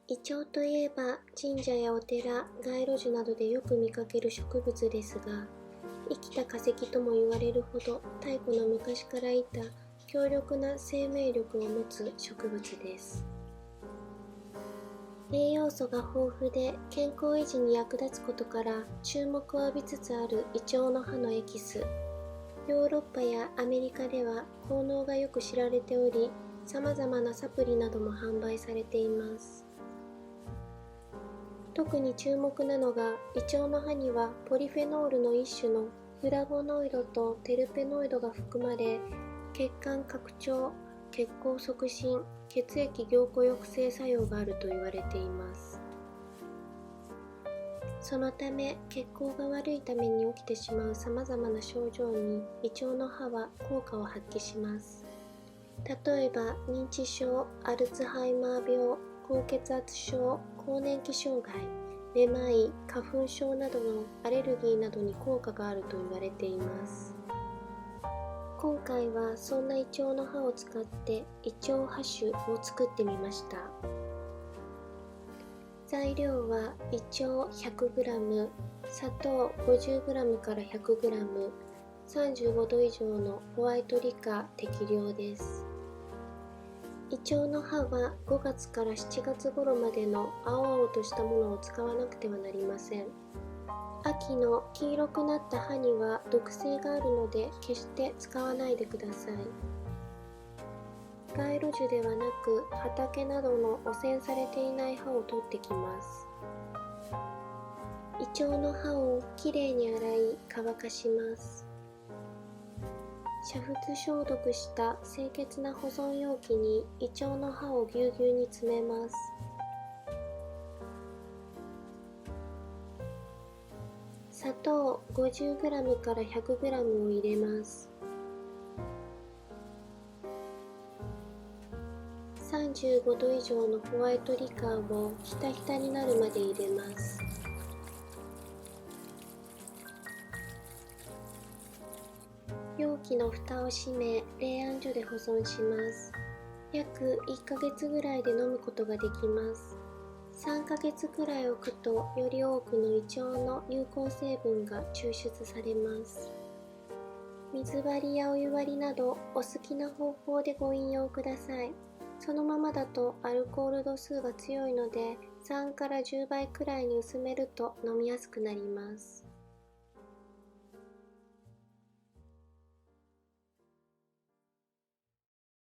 イチョウといえば神社やお寺、街路樹などでよく見かける植物ですが、生きた化石とも言われるほど太古の昔からいた強力な生命力を持つ植物です。栄養素が豊富で健康維持に役立つことから注目を浴びつつあるイチョウの葉のエキス。ヨーロッパやアメリカでは効能がよく知られており、様々なサプリなども販売されています。特に注目なのが、イチョウの葉にはポリフェノールの一種のフラボノイドとテルペノイドが含まれ、血管拡張、血行促進、血液凝固抑制作用があると言われています。そのため、血行が悪いために起きてしまう様々な症状にイチョウの葉は効果を発揮します。例えば、認知症、アルツハイマー病、高血圧症、更年期障害、めまい、花粉症などのアレルギーなどに効果があると言われています。今回はそんなイチョウの葉を使ってイチョウ葉酒を作ってみました。材料はイチョウ 100g、砂糖 50g から 100g、35度以上のホワイトリカ適量です。イチョウの葉は5月から7月頃までの青々としたものを使わなくてはなりません。秋の黄色くなった葉には毒性があるので決して使わないでください。街路樹ではなく畑などの汚染されていない葉を取ってきます。イチョウの葉をきれいに洗い乾かします。煮沸消毒した清潔な保存容器にイチョウの葉をぎゅうぎゅうに詰めます。砂糖 50g から 100g を入れます。35度以上のホワイトリカーをひたひたになるまで入れます。容器の蓋を閉め、冷暗所で保存します。約1ヶ月ぐらいで飲むことができます。3ヶ月くらい置くと、より多くのイチョウの有効成分が抽出されます。水割りやお湯割りなど、お好きな方法でご飲用ください。そのままだとアルコール度数が強いので、3から10倍くらいに薄めると飲みやすくなります。